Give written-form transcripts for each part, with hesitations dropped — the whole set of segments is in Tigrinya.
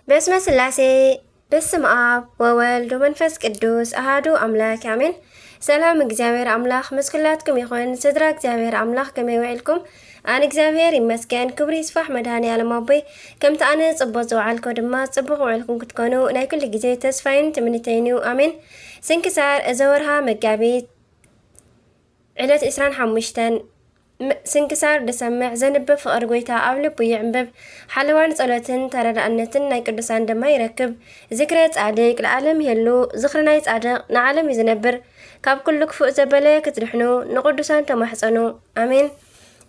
በስመ ስላሴ በስመ አብ ወወልድ ወመንፈስ ቅዱስ አሃዱ አምላክ አሜን። ሰላም እግዚአብሔር አምላክ መስክላትኩም ይኹን። ስድራ እግዚአብሔር አምላክ ከመይ ውዕልኩም? አነ እግዚአብሔር ይመስገን ክብሪ ይስፋሕ መድኃኔ ዓለም አቦይ ከምቲ ኣነ ጽቡቕ ዝውዓልኮ ድማ ጽቡቕ ውዕልኩም ክትኮኑ ናይ ኩሉ ግዜ ተስፋይን ትምኒተይን እዩ አሜን። ስንክሳር እዚ ወርሃ መጋቢት ዕለት 25 ስንክሳር ደሰምዕ ዘንብብ ፍቅር ጎይታ ኣብ ልቡ ይዕንብብ ሓለዋን ጸሎትን ተረዳእነትን ናይ ቅዱሳን ድማ ይረክብ። ዝክረ ጻድቅ ለዓለም የሉ ዝኽሪ ናይ ጻድቅ ንዓለም ይዝነብር። ካብ ኩሉ ክፉእ ዘበለ ክትድሕኑ ንቅዱሳን ተማሕፀኑ አሜን።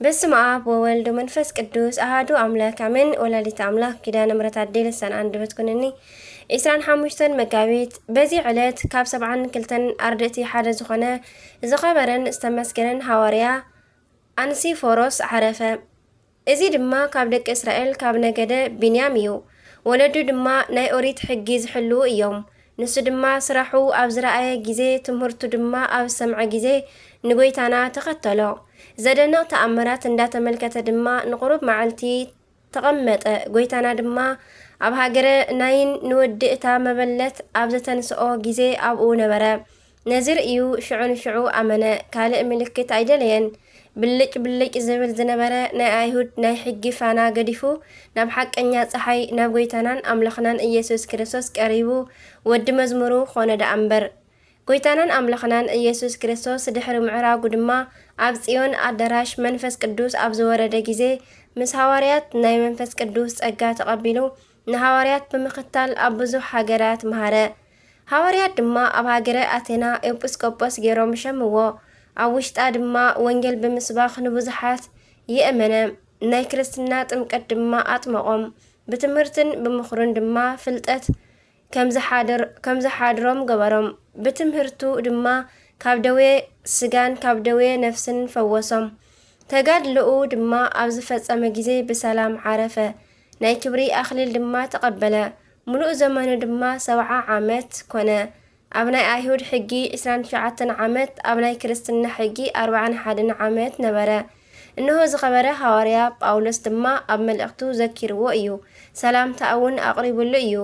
በስመ አብ ወወልድ ወመንፈስ ቅዱስ አሃዱ አምላክ አሜን። ወላዲተ አምላክ ኪዳነ ምሕረት ኣዴ ልሳን አንደበት ኩነኒ 25 መጋቢት በዚ ዕለት ካብ 72 ኣርድእቲ ሓደ ዝኾነ ዝኸበረን ዝተመስገነን ሃዋርያ አንሲፎሮስ ዓረፈ። እዚ ድማ ካብ ደቂ እስራኤል ካብ ነገደ ቢንያም እዩ። ወለዱ ድማ ናይ ኦሪት ሕጊ ዝሕልው እዮም። ንሱ ድማ ስራሑ ኣብ ዝረኣየ ጊዜ ትምህርቱ ድማ ኣብ ሰምዐ ጊዜ ንጎይታና ተኸተሎ። ዘደንቕ ተኣምራት እንዳተመልከተ ድማ ንቁሩብ መዓልቲ ተቐመጠ። ጎይታና ድማ ኣብ ሃገረ ናይን ንወዲ እታ መበለት ኣብ ዘተንስኦ ጊዜ ኣብኡ ነበረ። ነዚር እዩ ሽዑ ንሽዑ ኣመነ። ካልእ ምልክት ኣይደለየን። ብልጭ ብልጭ ዝብል ዝነበረ ናይ ኣይሁድ ናይ ሕጊ ፋና ገዲፉ ናብ ሓቀኛ ፀሓይ ናብ ጎይታናን ኣምላኽናን ኢየሱስ ክርስቶስ ቀሪቡ ወዲ መዝሙሩ ኾነ ዳ እምበር። ጎይታናን ኣምላኽናን ኢየሱስ ክርስቶስ ድሕሪ ምዕራጉ ድማ ኣብ ጽዮን ኣዳራሽ መንፈስ ቅዱስ ኣብ ዝወረደ ጊዜ ምስ ሃዋርያት ናይ መንፈስ ቅዱስ ጸጋ ተቐቢሉ ንሃዋርያት ብምኽታል ኣብ ብዙሕ ሃገራት መሃረ። ሃዋርያት ድማ ኣብ ሃገረ ኣቴና ኤጲስቆጶስ ገይሮም ሸምዎ። ኣብ ውሽጣ ድማ ወንጌል ብምስባኽ ንብዙሓት ይእመነ። ናይ ክርስትና ጥምቀት ድማ ኣጥመቖም። ብትምህርትን ብምኽሩን ድማ ፍልጠት ከም ዝሓድሮም ገበሮም። ብትምህርቱ ድማ ካብ ደዌ ስጋን ካብ ደዌ ነፍስን ፈወሶም። ተጋድልኡ ድማ ኣብ ዝፈጸመ ጊዜ ብሰላም ዓረፈ። ናይ ክብሪ ኣኽሊል ድማ ተቐበለ። ሙሉእ ዘመኑ ድማ 70 ዓመት ኮነ። ኣብ ናይ ኣይሁድ ሕጊ 29 ዓመት ኣብ ናይ ክርስትና ሕጊ 41 ዓመት ነበረ። እንሆ ዝኸበረ ሃዋርያ ጳውሎስ ድማ ኣብ መልእኽቱ ዘኪርዎ እዩ። ሰላምታ እውን ኣቕሪቡሉ እዩ።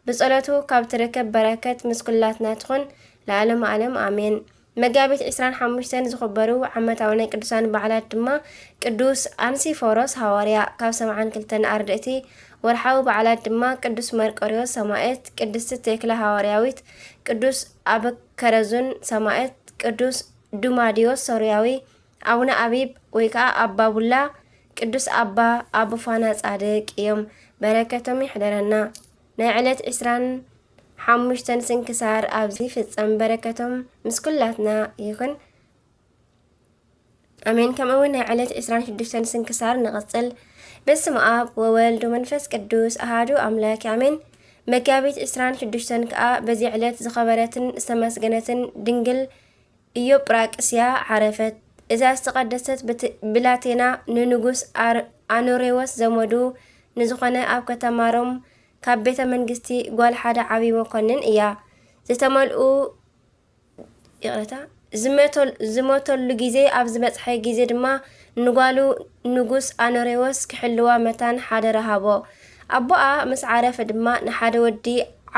ብጸሎቱ ካብ ትረከብ በረከት ምስ ኩላትና ትኹን ለዓለመ ዓለም አሜን። መጋቢት 25 ዝኽበሩ ዓመታዊ ናይ ቅዱሳን በዓላት ድማ ቅዱስ አንሲፎሮስ ሃዋርያ ካብ 72 ኣርድእቲ። ወርሓዊ በዓላት ድማ ቅዱስ መርቆሪዎስ ሰማዕት፣ ቅድስቲ ቴክላ ሃዋርያዊት፣ ቅዱስ አበከረዙን ሰማዕት፣ ቅዱስ ዱማዲዮስ ሶርያዊ፣ ኣቡነ አቢብ ወይ ከዓ ኣባ ቡላ፣ ቅዱስ ኣባ አቡፋና ጻድቅ እዮም። በረከቶም ይሕደረና። ናይ ዕለት 25 ስንክሳር ኣብዚ ፍጸም። በረከቶም ምስ ኩላትና ይኹን አሜን። ከምኡውን ናይ ዕለት 26 ስንክሳር ንቐጽል። በስመ አብ ወወልድ ወመንፈስ ቅዱስ አሃዱ አምላክ አሜን። መጋቢት 26 ከዓ በዚ ዕለት ዝኸበረትን ዝተመስገነትን ድንግል ኢዮጵራቅስያ ዓረፈት። እዛ ዝተቐደሰት ብላቴና ንንጉስ አኖሬዎስ ዘመዱ ንዝኾነ ኣብ ከተማ ሮም ካብ ቤተ መንግስቲ ጓል ሓደ ዓብይ መኮንን እያ። ዝተመልኡ ዝመተሉ ጊዜ ኣብ ዝበፅሐ ጊዜ ድማ ንጓሉ ንጉስ አኖሬዎስ ክሕልዋ መታን ሓደ ረሃቦ። ኣቦኣ ምስ ዓረፈ ድማ ንሓደ ወዲ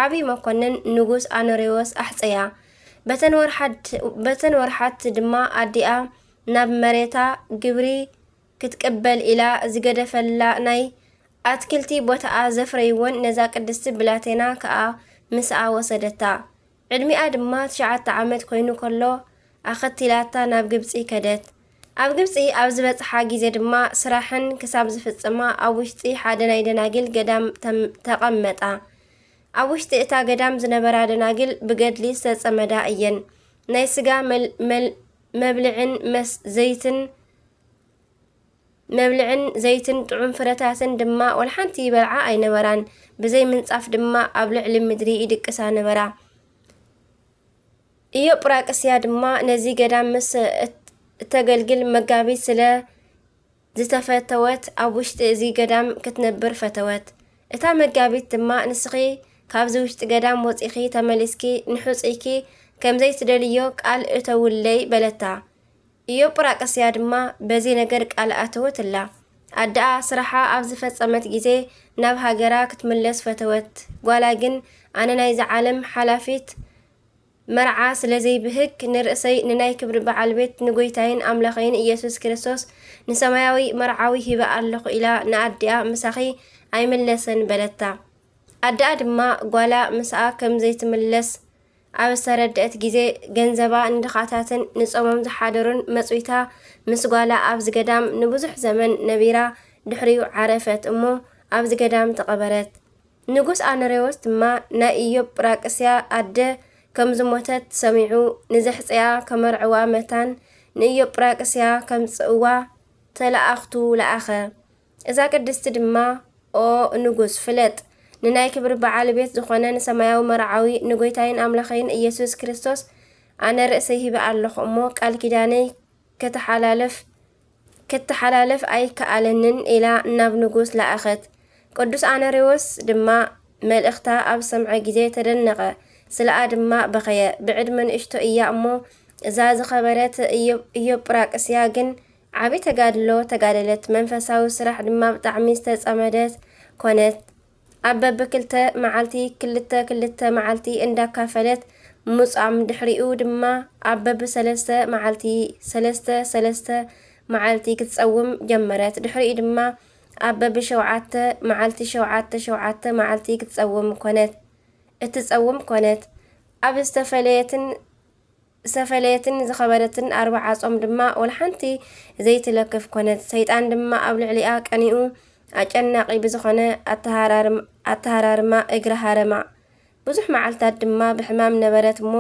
ዓብይ መኮንን ንጉስ አኖሬዎስ ኣሕፀያ። በተን ወርሓት ድማ ኣዲኣ ናብ መሬታ ግብሪ ክትቅበል ኢላ ዝገደፈላ ናይ ኣትክልቲ ቦታኣ ዘፍረይዎን ነዛ ቅድስቲ ብላቴና ከዓ ምስኣ ወሰደታ። ዕድሚኣ ድማ 9 ዓመት ኮይኑ ከሎ ኣኸቲላታ ናብ ግብፂ ከደት። ኣብ ግብፂ ኣብ ዝበፅሓ ጊዜ ድማ ስራሕን ክሳብ ዝፍጽማ ኣብ ውሽጢ ሓደ ናይ ደናግል ገዳም ተቐመጣ። ኣብ ውሽጢ እታ ገዳም ዝነበራ ደናግል ብገድሊ ዝተጸመዳ እየን። ናይ ስጋ መብልዕን ዘይትን ጥዑም ፍረታትን ድማ ወልሓንቲ ይበልዓ ኣይነበራን። ብዘይ ምንጻፍ ድማ ኣብ ልዕሊ ምድሪ ይድቅሳ ነበራ። ኢዮጵራቅስያ ድማ ነዚ ገዳም ምስ እተገልግል መጋቢት ስለ ዝተፈተወት ኣብ ውሽጢ እዚ ገዳም ክትነብር ፈተወት። እታ መጋቢት ድማ ንስኺ ካብዚ ውሽጢ ገዳም ወፂኺ ተመሊስኪ ንሑፂኪ ከምዘይ ትደልዮ ቃል እተውለይ በለታ። ኢዮጵራቅስያ ድማ በዚ ነገር ቃል ኣተወትላ። ኣደኣ ስራሓ ኣብ ዝፈጸመት ጊዜ ናብ ሃገራ ክትምለስ ፈተወት ጓላ ግን ኣነ ናይ ዝዓለም ሓላፊት መርዓ ስለዘይ ብህግ ንርእሰይ ንናይ ክብሪ በዓል ቤት ንጎይታይን ኣምላኸይን ኢየሱስ ክርስቶስ ንሰማያዊ መርዓዊ ሂበ ኣለኹ ኢላ ንኣዲኣ ምሳኺ ኣይመለሰን በለታ። ኣዲኣ ድማ ጓላ ምስኣ ከም ዘይትምለስ ኣብ ዝተረድአት ግዜ ገንዘባ ንድኻታትን ንጾሞም ዝሓደሩን መጽዊታ ምስ ጓላ ኣብ ዝገዳም ንብዙሕ ዘመን ነቢራ ድሕሪኡ ዓረፈት እሞ ኣብ ዝገዳም ተቐበረት። ንጉስ ኣነሬዎስ ድማ ናይ ኢዮብ ጵራቅስያ ኣደ ከም ዝሞተት ሰሚዑ ንዘሕፅያ ከመርዕዋ መታን ንኢዮብ ጵራቅስያ ከም ጽእዋ ተለኣኽቱ ለኣኸ። እዛ ቅድስቲ ድማ ኦ ንጉስ ፍለጥ ንናይ ክብሪ በዓል ቤት ዝኾነ ንሰማያዊ መርዓዊ ንጎይታይን ኣምላኸይን ኢየሱስ ክርስቶስ ኣነ ርእሰይ ሂበ ኣለኹ እሞ ቃል ኪዳነይ ክትሓላለፍ ኣይከኣለንን ኢላ ናብ ንጉስ ለኣኸት። ቅዱስ ኣነሬዎስ ድማ መልእኽታ ኣብ ሰምዐ ግዜ ተደነቐ። ስለኣ ድማ በኸየ። ብዕድመ ንእሽቶ እያ እሞ እዛ ዝኸበረት ኢዮብ ጵራቅስያ ግን ዓብዪ ተጋድሎ ተጋደለት። መንፈሳዊ ስራሕ ድማ ብጣዕሚ ዝተጸመደት ኮነት። ኣብ በብክልተ መዓልቲ ክልተ መዓልቲ እንዳካፈለት ሙጻም ድሕሪኡ ድማ ኣብ በብሰለስተ መዓልቲ ሰለስተ መዓልቲ ክትጸውም ጀመረት። ድሕሪኡ ድማ ኣብ በብሸውዓተ መዓልቲ ሸውዓተ መዓልቲ ክትጸውም ኮነት። ኣብ ዝተፈለየትን ዝኸበረትን 40 ጾም ድማ ወልሓንቲ ዘይትለክፍ ኮነት። ሰይጣን ድማ ኣብ ልዕሊኣ ቀኒኡ ኣጨናቂ ብዝኾነ ኣተሃራርማ እግረ ሃረማ። ብዙሕ መዓልታት ድማ ብሕማም ነበረት እሞ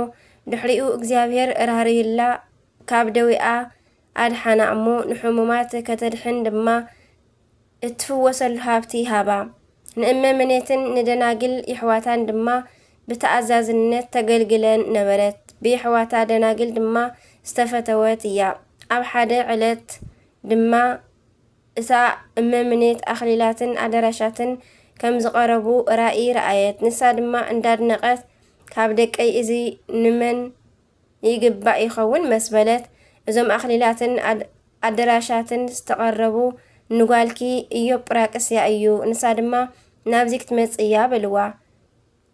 ድሕሪኡ እግዚአብሔር ራህርይላ ካብ ደዊኣ ኣድሓና እሞ ንሕሙማት ከተድሕን ድማ እትፍወሰሉ ሃብቲ ሃባ። ንእመምኔትን ንደናግል ይሕዋታን ድማ ብተኣዛዝነት ተገልግለን ነበረት። ብይሕዋታ ደናግል ድማ ዝተፈተወት እያ። ኣብ ሓደ ዕለት ድማ እታ እመምኔት ኣኽሊላትን ኣዳራሻትን ከም ዝቐረቡ ራእይ ረኣየት። ንሳ ድማ እንዳድነቐት ካብ ደቀይ እዚ ንመን ይግባእ ይኸውን መስበለት። እዞም ኣኽሊላትን ኣዳራሻትን ዝተቐረቡ ንጓልኪ ኢዮብ ጵራቅስያ እዩ። ንሳ ድማ ናብዚ ክትመጽእ እያ በልዋ።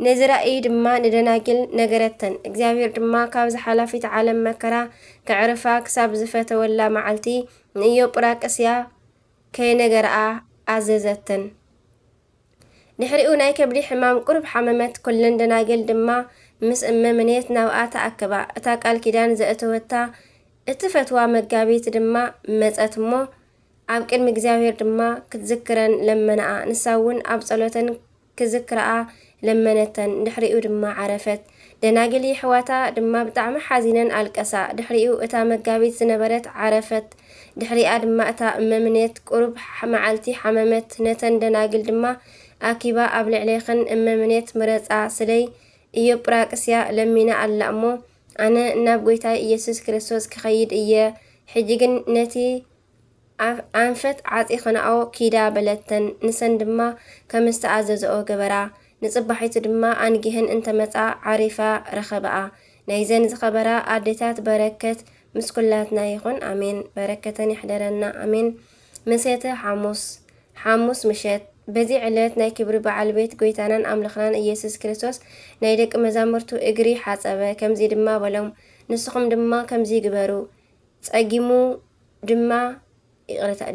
ነዚ ራእይ ድማ ንደናግል ነገረተን። እግዚአብሔር ድማ ካብ ዝሓላፊት ዓለም መከራ ከዕርፋ ክሳብ ዝፈተወላ መዓልቲ ንኢዮብ ጵራቅስያ ከይነገርኣ ኣዘዘተን። ድሕሪኡ ናይ ከብዲ ሕማም ቁርብ ሓመመት ኩለን ደናግል ድማ ምስ እመምኔት ናብኣ ተኣከባ። እታ ቃል ኪዳን ዘእተወታ እትፈትዋ መጋቢት ድማ መጸት እሞ ኣብ ቅድሚ እግዚአብሔር ድማ ክትዝክረን ለመናኣ። ንሳ እውን ኣብ ጸሎተን ክዝክረኣ ለመነተን። ድሕሪኡ ድማ ዓረፈት። ደናግል ይሕዋታ ድማ ብጣዕሚ ሓዚነን ኣልቀሳ። ድሕሪኡ እታ መጋቢት ዝነበረት ዓረፈት። ድሕሪኣ ድማ እታ እመምኔት ቁርብ መዓልቲ ሓመመት። ነተን ደናግል ድማ ኣኪባ ኣብ ልዕሌኽን እመምኔት ምረፃ ስለይ ኢዮብ ጵራቅስያ ለሚና ኣላ እሞ ኣነ ናብ ጎይታይ ኢየሱስ ክርስቶስ ክኸይድ እየ። ሕጂ ግን ነቲ ኣንፈት ዓፂኽንኦ ኪዳ በለተን። ንሰን ድማ ከም ዝተኣዘዝኦ ገበራ። ንጽባሒቱ ድማ ኣንጊህን እንተመጻ ዓሪፋ ረኸብኣ። ናይዘን ዝኸበራ ኣዴታት በረከት ምስ ኩላትና ይኹን ኣሜን። በረከተን ይሕደረና ኣሜን። መሴተ ሓሙስ ምሸት በዚ ዕለት ናይ ክብሪ በዓል ቤት ጎይታናን ኣምልኽናን ኢየሱስ ክርስቶስ ናይ ደቂ መዛሙርቱ እግሪ ሓጸበ። ከምዚ ድማ በሎም ንስኹም ድማ ከምዚ ግበሩ።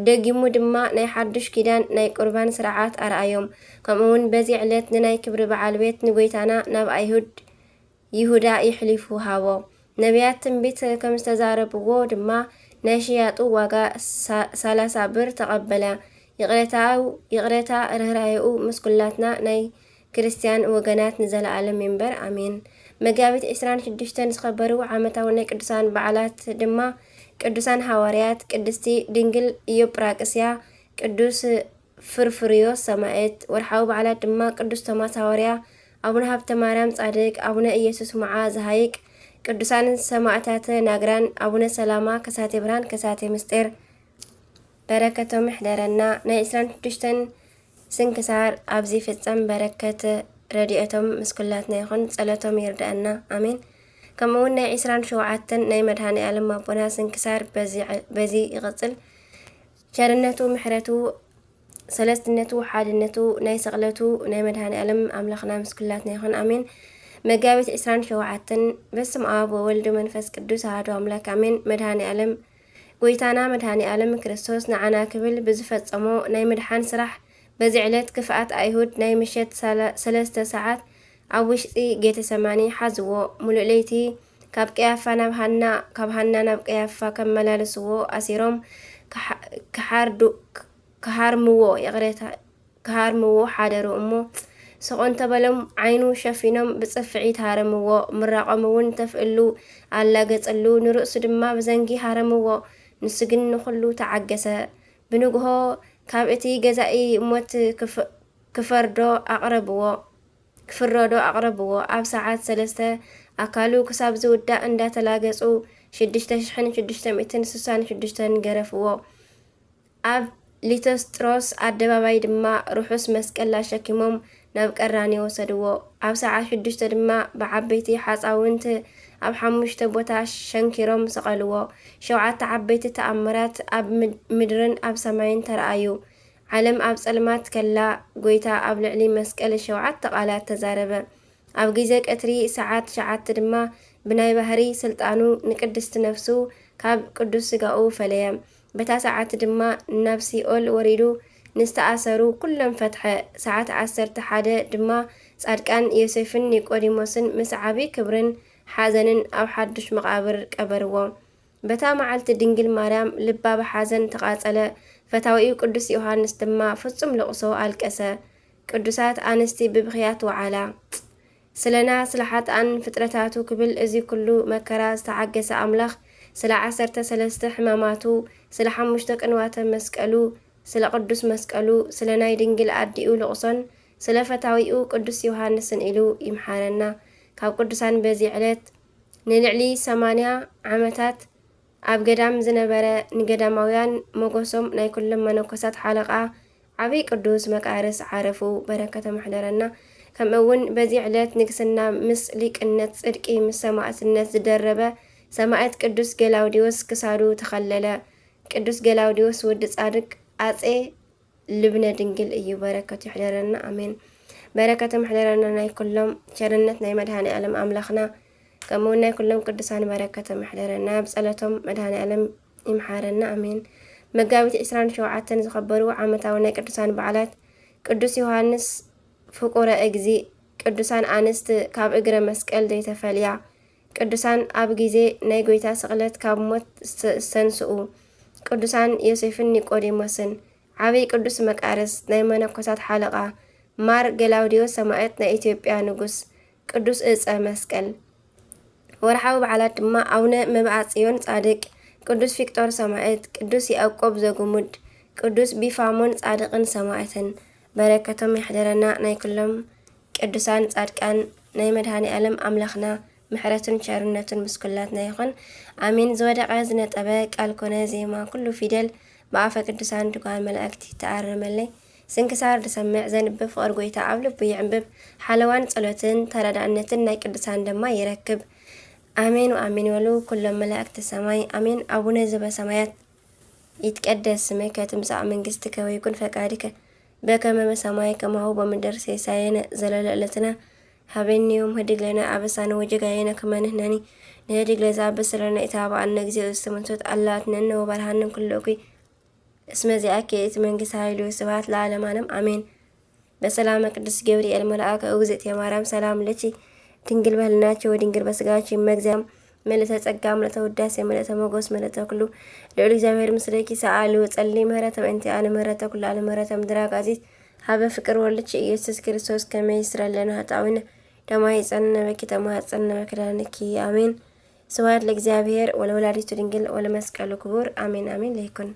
ደጊሙ ድማ ናይ ሓዱሽ ኪዳን ናይ ቁርባን ስርዓት ኣርኣዮም። ከምኡውን በዚ ዕለት ንናይ ክብሪ በዓል ቤት ንጎይታና ናብ ይሁዳ ይሕሊፉ ሃቦ። ነቢያት ትንቢት ከም ዝተዛረብዎ ድማ ናይ ሽያጡ ዋጋ 30 ብር ተቐበለ። ይቕረታ ርህራሄኡ ምስ ኩላትና ናይ ክርስቲያን ወገናት ንዘለዓለም ይንበር ኣሜን። መጋቢት 26 ዝኸበሩ ዓመታዊ ናይ ቅዱሳን በዓላት ድማ ቅዱሳን ሐዋርያት፣ ቅድስቲ ድንግል ኢዮብ ጵራቅስያ፣ ቅዱስ ፍርፍርዮስ ሰማዕት። ወርሓዊ በዓላት ድማ ቅዱስ ቶማስ ሐዋርያ፣ ኣቡነ ሃብተ ማርያም ጻድቅ፣ ኣቡነ ኢየሱስ መዓ ዘሃይቅ፣ ቅዱሳን ሰማዕታት ናግራን፣ ኣቡነ ሰላማ ከሳቴ ብርሃን ከሳቴ ምስጢር። በረከቶም ይሕደረና። ናይ 26 ስንክሳር ኣብዚ ፍጸም። በረከት ረድኤቶም ምስ ኩላትና ይኹን። ጸሎቶም ይርዳአና ኣሜን። ከምኡውን ናይ 27 ናይ መድኃኔ ዓለም ኣቦና ስንክሳር በዚ ይቕጽል። ቸርነቱ ምሕረቱ ሰለስትነቱ ሓድነቱ ናይ ሰቕለቱ ናይ መድኃኒ ዓለም ኣምላኽና ምስኩላትና ይኹን ኣሜን። መጋቢት 27 በስመ አብ ወወልድ መንፈስ ቅዱስ አሐዱ አምላክ አሜን። መድኃኒ ዓለም ጎይታና መድኃኒ ዓለም ክርስቶስ ንዓና ክብል ብዝፈጸሞ ናይ ምድሓን ስራሕ በዚ ዕለት ክፍኣት ኣይሁድ ናይ ምሸት 3 ሰዓት ኣብ ውሽጢ ጌተሰማኒ ሓዝዎ ሙሉእ ለይቲ ካብ ቀያፋ ናብ ሃና ካብ ሃና ናብ ቀያፋ ከመላለስዎ ኣሲሮም ክሃርምዎ ሓደሩ እሞ ስቆን ተበሎም ዓይኑ ሸፊኖም ብጽፍዒት ሃረምዎ ምራቆም እውን ተፍእሉ ኣላገጸሉ ንርእሱ ድማ ብዘንጊ ሃረምዎ ንሱ ግን ንኹሉ ተዓገሰ ብንግሆ ካብ እቲ ገዛኢ ሞት ክፍረዶ ኣቕረብዎ ኣብ ሰዓት 3 ኣካሉ ክሳብ ዝውዳእ እንዳተላገጹ 6666 ገረፍዎ ኣብ ሊቶስጥሮስ ኣደባባይ ድማ ርሑስ መስቀል ኣሸኪሞም ናብ ቀራኒ ወሰድዎ ኣብ ሰዓት 6 ድማ ብዓበይቲ ሓፃውንቲ ኣብ 5 ቦታ ሸንኪሮም ሰቐልዎ 7 ዓበይቲ ተኣምራት ኣብ ምድርን ኣብ ሰማይን ተረኣዩ ዓለም ኣብ ጸልማት ከላ ጎይታ ኣብ ልዕሊ መስቀል 7 ቃላት ተዛረበ ኣብ ግዜ ቀትሪ ሰዓት 9 ድማ ብናይ ባህሪ ስልጣኑ ንቅድስቲ ነፍሱ ካብ ቅዱስ ስጋኡ ፈለየ በታ ሰዓት ድማ ናብ ሲኦል ወሪዱ ንስተኣሰሩ ኩሎም ፈትሐ ሰዓት 11 ድማ ጻድቃን ዮሴፍን ኒቆዲሞስን ምስ ዓቢ ክብርን ሓዘንን ኣብ ሓዱሽ መቃብር ቀበርዎ በታ መዓልቲ ድንግል ማርያም ልባ ብሓዘን ተቃጸለ ፈታዊኡ ቅዱስ ዮሐንስ ድማ ፍጹም ልቕሶ አልቀሰ ቅዱሳት ኣንስቲ ብብኽያት ወዓላ ስለና ስለ ሓጥኣን ፍጥረታቱ ክብል እዚ ኩሉ መከራ ዝተዓገሰ ኣምላኽ ስለ 13 ሕማማቱ ስለ 5 ቅንዋተ መስቀሉ ስለ ቅዱስ መስቀሉ ስለ ናይ ድንግል ኣዲኡ ልቕሶን ስለ ፈታዊኡ ቅዱስ ዮሐንስን ኢሉ ይምሓረና ካብ ቅዱሳን በዚ ዕለት ንልዕሊ 80 ዓመታት ኣብ ገዳም ዝነበረ ንገዳማውያን ሞጎሶም ናይ ኩሎም መነኮሳት ሓለቓ ዓብይ ቅዱስ መቃርስ ዓረፉ በረከተ መሕደረና ከምኡውን በዚ ዕለት ንግስና ምስ ሊቅነት ጽድቂ ምስ ሰማዕትነት ዝደረበ ሰማዕት ቅዱስ ገላውዲዮስ ክሳዱ ተኸለለ ቅዱስ ገላውዲዮስ ወዲ ጻድቅ ኣጼ ልብነ ድንግል እዩ በረከቱ ይሕደረና አሜን። በረከተ መሕደረና ናይ ኩሎም ቸርነት ናይ መድኃኒ ዓለም ኣምላኽና ከምኡውን ናይ ኩሎም ቅዱሳን በረከተ መሕደረና ብጸለቶም መድኃኒ ዓለም ይምሓረና አሜን። መጋቢት 27 ዝኸበሩ ዓመታዊ ናይ ቅዱሳን በዓላት ቅዱስ ዮሐንስ ፍቁረ እግዚ ቅዱሳን ኣንስት ካብ እግረ መስቀል ዘይተፈልያ ቅዱሳን ኣብ ጊዜ ናይ ጎይታ ስቕለት ካብ ሞት ዝተንስኡ ቅዱሳን ዮሴፍን ኒቆዲሞስን ዓብይ ቅዱስ መቃርስ ናይ መነኮሳት ሓለቓ ማር ገላውዲዮስ ሰማዕት ናይ ኢትዮጵያ ንጉስ ቅዱስ ዕፀ መስቀል ወርሓዊ በዓላት ድማ ኣቡነ መብዓጽዮን ጻድቅ ቅዱስ ቪክቶር ሰማዕት ቅዱስ ያዕቆብ ዘጉሙድ ቅዱስ ቢፋሞን ጻድቅን ሰማዕትን በረከቶም ይሕደረና ናይ ኩሎም ቅዱሳን ጻድቃን ናይ መድኃኒ ዓለም ኣምላኽና ምሕረትን ቸርነትን ምስኩላትና ይኹን አሜን። ዝወደቀ ዝነጠበ ቃል ኮነ ዜማ ኩሉ ፊደል በአፈ ቅዱሳን ድጓን መላእክቲ ተአረመለይ ስንክሳር ድሰምዕ ዘንብብ ፍቅር ጎይታ ኣብ ልቡ ይዕንብብ ሓለዋን ጸሎትን ተረዳእነትን ናይ ቅዱሳን ድማ ይረክብ አሜን ወአሜን ወሉ ኩሎም መላእክቲ ሰማይ አሜን። አቡነ ዘበሰማያት ይትቀደስ ስምከ ትምጻእ መንግሥትከ ወይኩን ፈቃድከ በከመ በሰማይ ከማሁ በምድር ሲሳየነ ዘለለ ዕለትነ ሀበኒ ዮም ህድግ ለና አበሳነ ወጀጋየነ ከመ ንሕነኒ ንህድግ ለዘአብስ ለነ ኢታብአነ እግዚኦ ዝተመንቶት አላትነነ ወባልሃንን ኩሉ እኩይ እስመ ዚአከ ይእቲ መንግሥት ኃይሉ ስብሐት ለዓለመ ዓለም አሜን። በሰላመ ቅዱስ ገብርኤል መልአከ እግዝእትየ ማርያም ሰላም ለኪ ድንግል በህልናቸው ወድንግል በስጋቸው መግዚያም መለተ ጸጋ መለተ ውዳሴ መለተ ሞገስ መለተ ኩሉ ልዑል እግዚአብሔር ምስለኪ ሰአሉ ጸሊ ምህረተ በእንቲ አነ ምህረተ ኩሉ አለ ምህረተ ምድራቅ አዚዝ ሀበ ፍቅር ወልድች ኢየሱስ ክርስቶስ ከመ ይስረለነ ኃጣውነ ደማይ ጸነ በኪ ተማጸነ በክዳንኪ አሜን። ስብሐት ለእግዚአብሔር ወለወላዲቱ ድንግል ወለመስቀሉ ክቡር አሜን አሜን ለይኩን